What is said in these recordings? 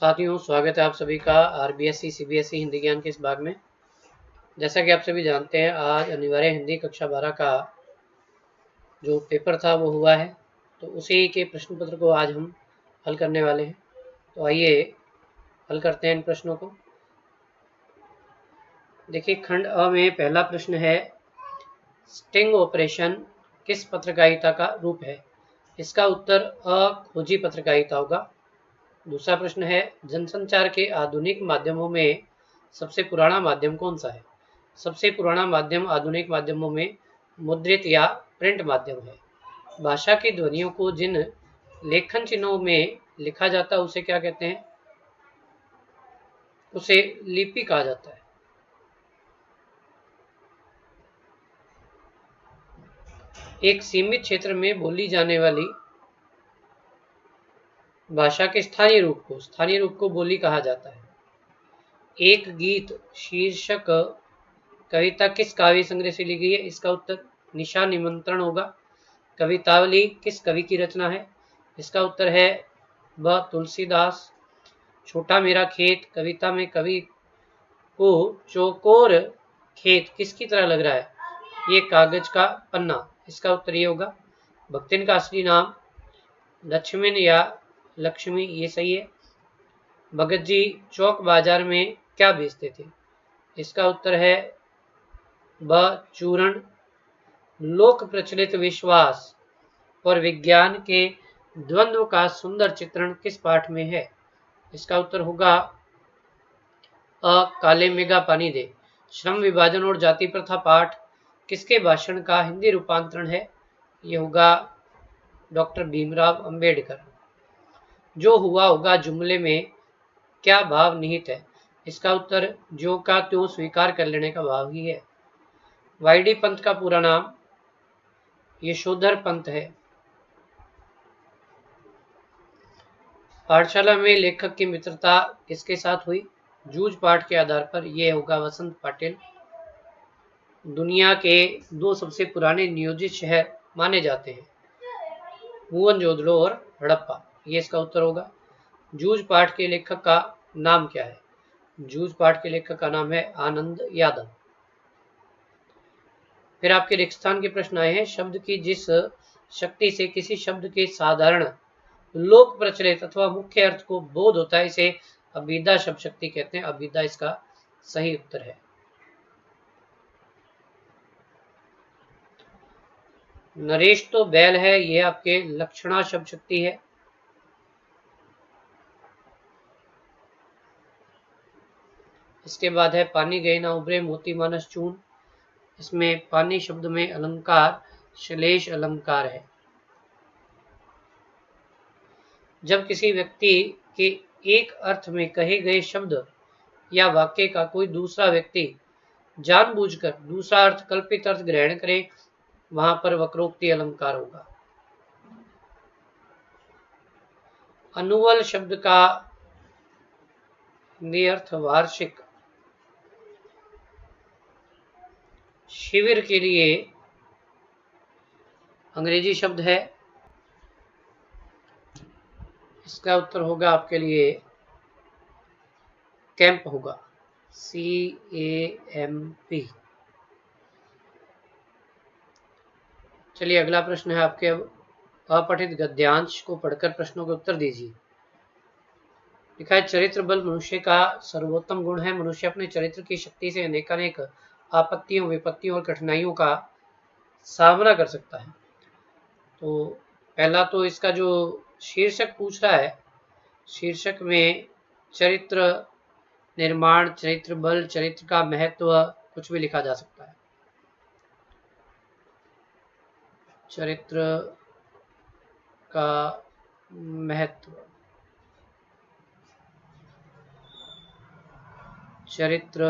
साथियों, स्वागत है आप सभी का आरबीएसई सीबीएसई हिंदी ज्ञान के इस भाग में। जैसा कि आप सभी जानते हैं, आज अनिवार्य हिंदी कक्षा 12 का जो पेपर था वो हुआ है, तो उसी के प्रश्न पत्र को आज हम हल करने वाले हैं। तो आइए हल करते हैं इन प्रश्नों को। देखिए, खंड अ में पहला प्रश्न है, स्टिंग ऑपरेशन किस पत्रकारिता का रूप है? इसका उत्तर अ खोजी पत्रकारिता होगा। दूसरा प्रश्न है, जनसंचार के आधुनिक माध्यमों में सबसे पुराना माध्यम कौन सा है? सबसे पुराना माध्यम आधुनिक माध्यमों में मुद्रित या प्रिंट माध्यम है। भाषा की ध्वनियों को जिन लेखन चिन्हों में लिखा जाता है उसे क्या कहते हैं? उसे लिपि कहा जाता है। एक सीमित क्षेत्र में बोली जाने वाली भाषा के स्थानीय रूप को बोली कहा जाता है। एक गीत शीर्षक कविता किस काव्य संग्रह से ली गई है? इसका उत्तर निशा निमंत्रण होगा। कवितावली किस कवि की रचना है? इसका उत्तर है ब तुलसीदास। छोटा मेरा खेत कविता में कवि को चौकोर खेत किसकी तरह लग रहा है? ये कागज का पन्ना। इसका उत्तर ये होगा। भक्तिन का असली नाम लक्ष्मण या लक्ष्मी, ये सही है। भगत जी चौक बाजार में क्या बेचते थे? इसका उत्तर है ब चूर्ण। लोक प्रचलित विश्वास और विज्ञान के द्वंद्व का सुंदर चित्रण किस पाठ में है? इसका उत्तर होगा अ काले मेघा पानी दे। श्रम विभाजन और जाति प्रथा पाठ किसके भाषण का हिंदी रूपांतरण है? ये होगा डॉक्टर भीमराव अंबेडकर। जो हुआ होगा जुमले में क्या भाव निहित है? इसका उत्तर जो का त्यों स्वीकार कर लेने का भाव ही है। वाईडी पंथ का पूरा नाम यशोधर पंथ है। पाठशाला में लेखक की मित्रता किसके साथ हुई? जूझ पाठ के आधार पर यह होगा वसंत पाटिल। दुनिया के दो सबसे पुराने नियोजित शहर माने जाते हैं, मोहनजोदड़ो और हड़प्पा। ये इसका उत्तर होगा। जूझ पाठ के लेखक का नाम क्या है? जूझ पाठ के लेखक का नाम है आनंद यादव। फिर आपके रेगिस्तान के प्रश्न आए हैं। शब्द की जिस शक्ति से किसी शब्द के साधारण लोक प्रचलित अथवा मुख्य अर्थ को बोध होता है, इसे अभिधा शब्द शक्ति कहते हैं। अभिधा इसका सही उत्तर है। नरेश तो बैल है, यह आपके लक्षणा शब्द शक्ति है। इसके बाद है पानी गए ना उभरे मोती मानस चून। इसमें पानी शब्द में अलंकार श्लेष अलंकार है। जब किसी व्यक्ति के एक अर्थ में कहे गए शब्द या वाक्य का कोई दूसरा व्यक्ति जानबूझकर दूसरा अर्थ कल्पित अर्थ ग्रहण करे, वहां पर वक्रोक्ति अलंकार होगा। अनुवल शब्द का हिंदी अर्थ वार्षिक। शिविर के लिए अंग्रेजी शब्द है, इसका उत्तर होगा आपके लिए कैंप होगा, CAMP। चलिए अगला प्रश्न है आपके। अपठित गद्यांश को पढ़कर प्रश्नों के उत्तर दीजिए। लिखा है, चरित्र बल मनुष्य का सर्वोत्तम गुण है। मनुष्य अपने चरित्र की शक्ति से अनेकानेक आपत्तियों विपत्तियों और कठिनाइयों का सामना कर सकता है। तो पहला तो इसका जो शीर्षक पूछ रहा है, शीर्षक में चरित्र निर्माण, चरित्र बल, चरित्र का महत्व कुछ भी लिखा जा सकता है। चरित्र का महत्व, चरित्र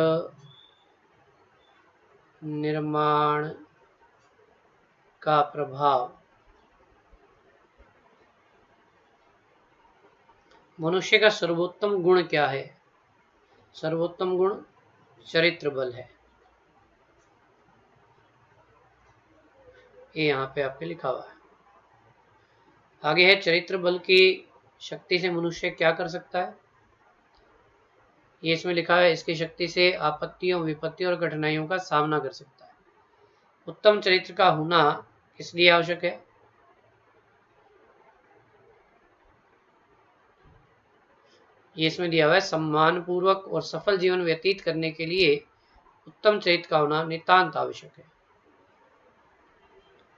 निर्माण का प्रभाव, मनुष्य का सर्वोत्तम गुण क्या है? सर्वोत्तम गुण चरित्र बल है। ये यहाँ पे आपके लिखा हुआ है। आगे है, चरित्र बल की शक्ति से मनुष्य क्या कर सकता है? ये इसमें लिखा है, इसकी शक्ति से आपत्तियों, विपत्तियों और कठिनाइयों का सामना कर सकता है। उत्तम चरित्र का होना किस लिए आवश्यक है? ये इसमें दिया हुआ है, सम्मान पूर्वक और सफल जीवन व्यतीत करने के लिए उत्तम चरित्र का होना नितांत आवश्यक है।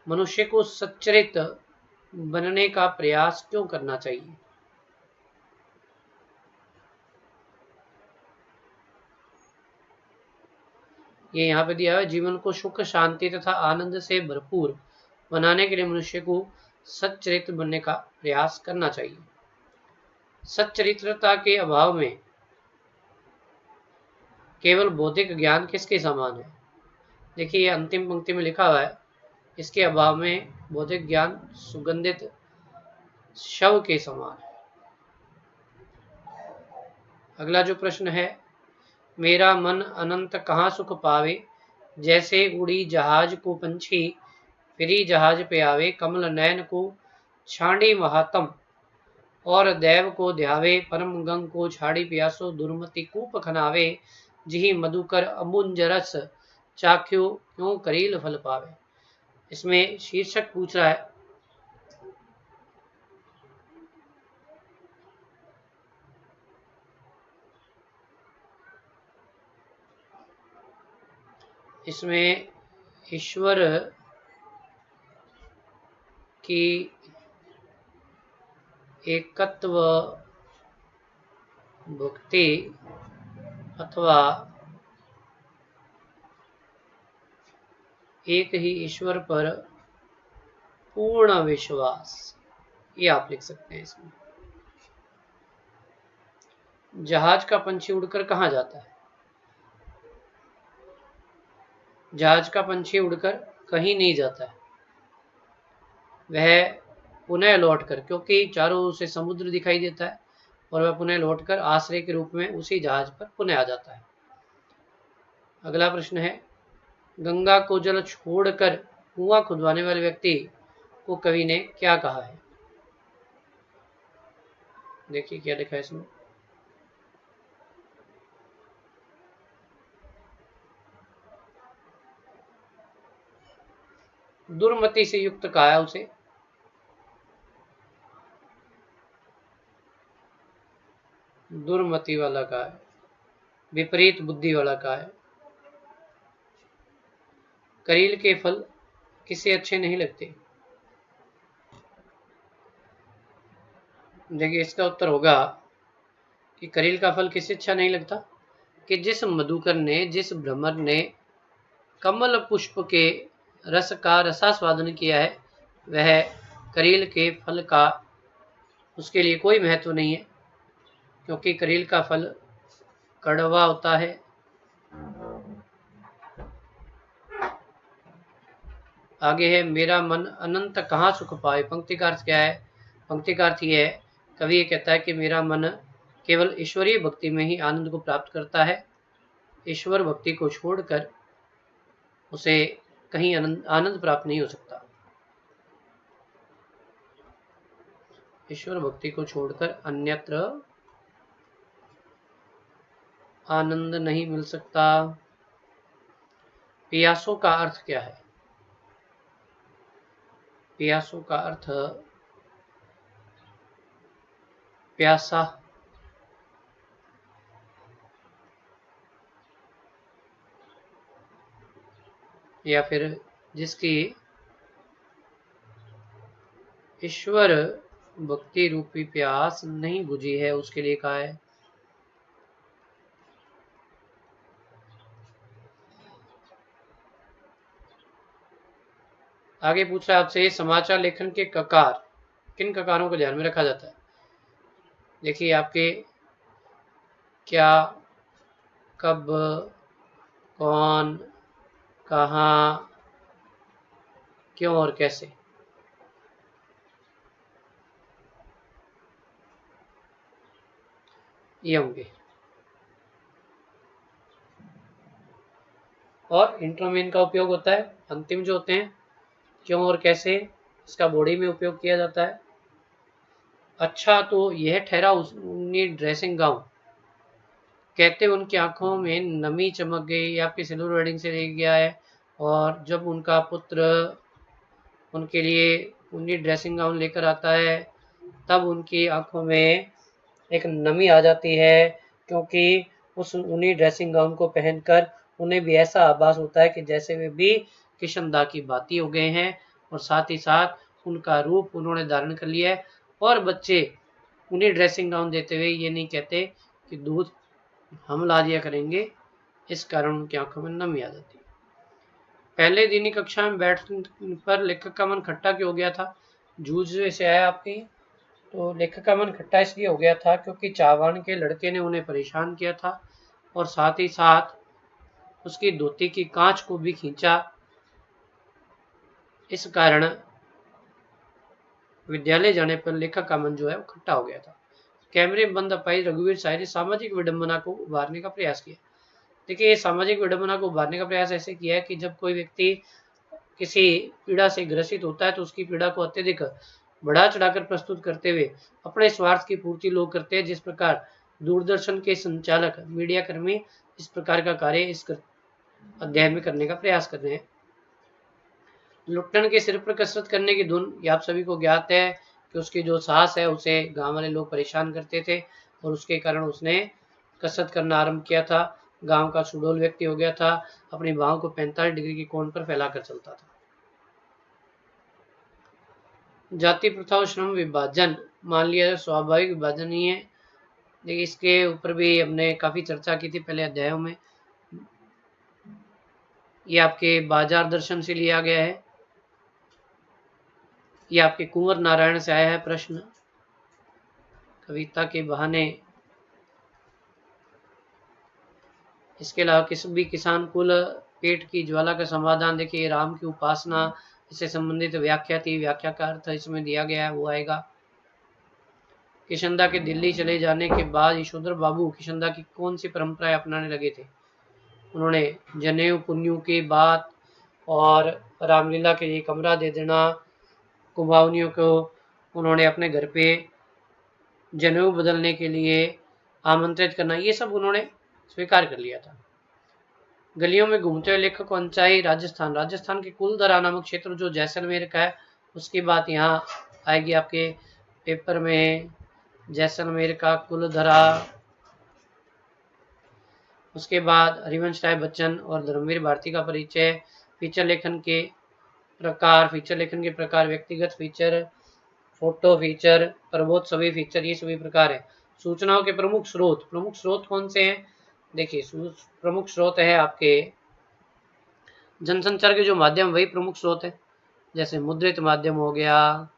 मनुष्य को सच्चरित बनने का प्रयास क्यों करना चाहिए? ये यहाँ पे दिया है, जीवन को सुख, शांति तथा आनंद से भरपूर बनाने के लिए मनुष्य को सच्चरित्र बनने का प्रयास करना चाहिए। सच्चरित्रता के अभाव में केवल बौद्धिक ज्ञान किसके समान है? देखिए, ये अंतिम पंक्ति में लिखा हुआ है, इसके अभाव में बौद्धिक ज्ञान सुगंधित शव के समान है। अगला जो प्रश्न है, मेरा मन अनंत कहाँ सुख पावे, जैसे उड़ी जहाज को पंछी फिरी जहाज पे आवे, कमल नयन को छांडी महातम और देव को ध्यावे, परम गंग को छाड़ी प्यासो दुर्मति कूप खनावे, जिहि मधुकर अमुंज रस चाख्यो क्यों करील फल पावे। इसमें शीर्षक पूछ रहा है, इसमें ईश्वर की एकत्व भक्ति अथवा एक ही ईश्वर पर पूर्ण विश्वास, ये आप लिख सकते हैं। इसमें जहाज का पंछी उड़कर कहाँ जाता है? जहाज का पंछी उड़कर कहीं नहीं जाता है, वह पुनः लौटकर, क्योंकि चारों ओर से समुद्र दिखाई देता है, और वह पुनः लौटकर आश्रय के रूप में उसी जहाज पर पुनः आ जाता है। अगला प्रश्न है, गंगा को जल छोड़कर कुआं खुदवाने वाले व्यक्ति को कवि ने क्या कहा है? देखिए क्या लिखा है इसमें, दुर्मति से युक्त कहा है उसे। दुर्मति वाला कहा है, विपरीत बुद्धि वाला कहा है। करील के फल किसे अच्छे नहीं लगते? देखिए, इसका उत्तर होगा कि करील का फल किसे अच्छा नहीं लगता, कि जिस मधुकर ने, जिस भ्रमर ने कमल पुष्प के रस का रसास्वादन किया है, वह करील के फल का उसके लिए कोई महत्व नहीं है, क्योंकि करील का फल कड़वा होता है। आगे है, मेरा मन अनंत कहाँ सुख पाए। पंक्ति का अर्थ क्या है? पंक्ति का अर्थ ये है, कवि ये कहता है कि मेरा मन केवल ईश्वरीय भक्ति में ही आनंद को प्राप्त करता है, ईश्वर भक्ति को छोड़कर उसे कहीं आनंद प्राप्त नहीं हो सकता। ईश्वर भक्ति को छोड़कर अन्यत्र आनंद नहीं मिल सकता। पियासों का अर्थ क्या है? पियासों का अर्थ प्यासा, या फिर जिसकी ईश्वर भक्ति रूपी प्यास नहीं बुझी है, उसके लिए कहा है। आगे पूछ रहा है आपसे, समाचार लेखन के ककार, किन ककारों को ध्यान में रखा जाता है? देखिए, आपके क्या, कब, कौन, कहाँ, क्यों और कैसे, ये होंगे। और इंट्रोमेन का उपयोग होता है, अंतिम जो होते हैं, क्यों और कैसे, इसका बॉडी में उपयोग किया जाता है। अच्छा, तो यह ठहरा उसने ड्रेसिंग गाउन कहते उनकी आंखों में नमी चमक गई, या आपके सिल्वर वेडिंग से रह गया है। और जब उनका पुत्र उनके लिए उन्हीं ड्रेसिंग गाउन लेकर आता है, तब उनकी आंखों में एक नमी आ जाती है, क्योंकि उस उन्हीं ड्रेसिंग गाउन को पहनकर उन्हें भी ऐसा आभास होता है कि जैसे वे भी किशनदा की भांति हो गए हैं, और साथ ही साथ उनका रूप उन्होंने धारण कर लिया है। और बच्चे उन्हें ड्रेसिंग गाउन देते हुए ये नहीं कहते कि दूध हम ला दिया करेंगे, इस कारण उनकी आंखों में नमी आ जाती है। पहले दिन ही कक्षा में बैठने पर लेखक का मन खट्टा क्यों हो गया था? जूझ से आया आपके। तो लेखक का मन खट्टा इसलिए हो गया था क्योंकि चावान के लड़के ने उन्हें परेशान किया था, और साथ ही साथ उसकी धोती की कांच को भी खींचा। इस कारण विद्यालय जाने पर लेखक का मन जो है वो खट्टा हो गया था। कैमरे में बंद अपाहिज रघुवीर शाह ने सामाजिक विडंबना को उभारने का प्रयास किया। देखिए, ये सामाजिक विडंबना को उभारने का प्रयास ऐसे किया है कि जब कोई व्यक्ति किसी पीड़ा से ग्रसित होता है तो उसकी पीड़ा को अत्यधिक बढ़ा चढ़ाकर प्रस्तुत करते हुए अपने स्वार्थ की पूर्ति लोग करते हैं। जिस प्रकार दूरदर्शन के संचालक मीडिया कर्मी इस प्रकार का कार्य इस अध्याय में करने का प्रयास कर रहे हैं। लुट्टन के सिर पर कसरत करने की धुन, ये आप सभी को ज्ञात है कि उसकी जो सास है उसे गांव वाले लोग परेशान करते थे, और उसके कारण उसने कसरत करना आरंभ किया था। गांव का सुडौल व्यक्ति हो गया था, अपनी बाहों को 45 डिग्री के कोण पर फैलाकर चलता था। जाति प्रथा और श्रम विभाजन, मान लिया स्वाभाविक विभाजन ही है। देखिए, इसके ऊपर भी हमने काफी चर्चा की थी पहले अध्यायों में। ये आपके बाजार दर्शन से लिया गया है। ये आपके कुंवर नारायण से आया है प्रश्न, कविता के बहाने। इसके अलावा किस भी किसान कुल पेट की ज्वाला का समाधान, देखिए राम की उपासना, इससे संबंधित व्याख्या थी, व्याख्या का अर्थ इसमें दिया गया है, वो आएगा। किशनदा के दिल्ली चले जाने के बाद यशोधर बाबू किशनदा की कौन सी परंपराएं अपनाने लगे थे? उन्होंने जनेऊ पुन्यू की बात और रामलीला के लिए कमरा दे देना, कुमाऊनियों को उन्होंने अपने घर पे जनेऊ बदलने के लिए आमंत्रित करना, ये सब उन्होंने स्वीकार कर लिया था। गलियों में घूमते हुए लेखक को अनचाही राजस्थान, राजस्थान के कुलधरा नामक क्षेत्र जो जैसलमेर का है, उसकी बात यहाँ आएगी आपके पेपर में। जैसलमेर का कुलधरा। उसके बाद हरिवंश राय बच्चन और धर्मवीर भारती का परिचय। फीचर लेखन के प्रकार, फीचर लेखन के प्रकार व्यक्तिगत फीचर, फोटो फीचर, प्रबोधसवी फीचर, ये सभी प्रकार है। सूचनाओं के प्रमुख स्रोत, प्रमुख स्रोत कौन से हैं? देखिए, प्रमुख स्रोत है आपके जनसंचार के जो माध्यम, वही प्रमुख स्रोत है। जैसे मुद्रित माध्यम हो गया,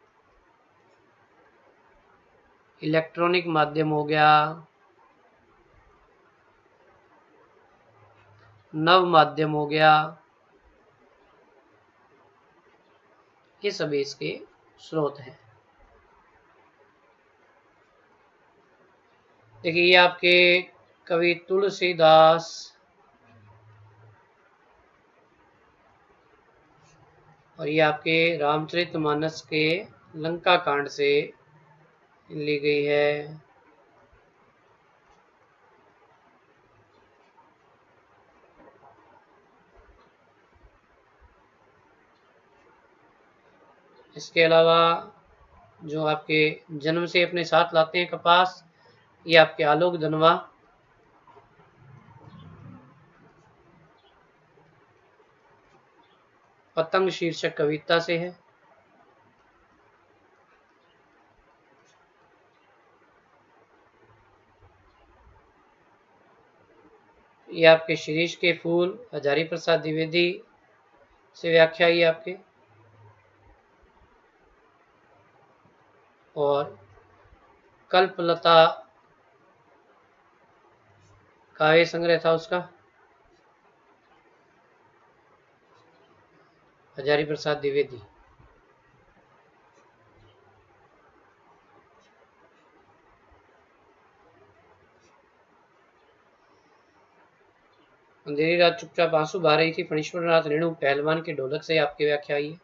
इलेक्ट्रॉनिक माध्यम हो गया, नव माध्यम हो गया, ये सभी इसके स्रोत हैं। देखिए, ये आपके कवि तुलसीदास और ये आपके रामचरितमानस के लंका कांड से ली गई है। इसके अलावा जो आपके जन्म से अपने साथ लाते हैं कपास, ये आपके आलोक धनवा। पतंग शीर्षक कविता से है। ये आपके शिरीष के फूल हजारी प्रसाद द्विवेदी से व्याख्या ये आपके। और कल्पलता काव्य संग्रह था उसका, हजारी प्रसाद द्विवेदी। अंधेरी रात चुपचाप आंसू बहा रही थी, फणीश्वर नाथ रेणु पहलवान के ढोलक से आपकी व्याख्या आई है।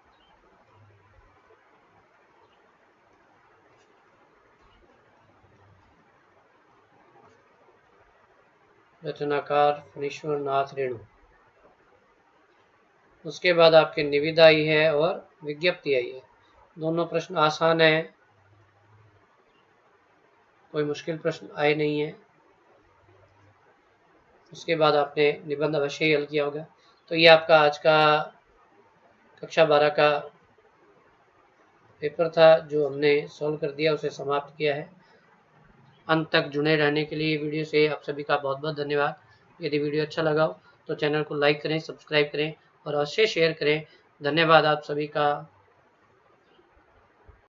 रचनाकार फणीश्वर नाथ रेणु। उसके बाद आपके निविदा आई है और विज्ञप्ति आई है। दोनों प्रश्न आसान है, कोई मुश्किल प्रश्न आए नहीं है। उसके बाद आपने निबंध अवश्य ही हल किया होगा। तो ये आपका आज का कक्षा 12 का पेपर था जो हमने सॉल्व कर दिया, उसे समाप्त किया है। अंत तक जुड़े रहने के लिए वीडियो से आप सभी का बहुत बहुत धन्यवाद। यदि वीडियो अच्छा लगा हो तो चैनल को लाइक करें, सब्सक्राइब करें और अवश्य शेयर करें। धन्यवाद आप सभी का।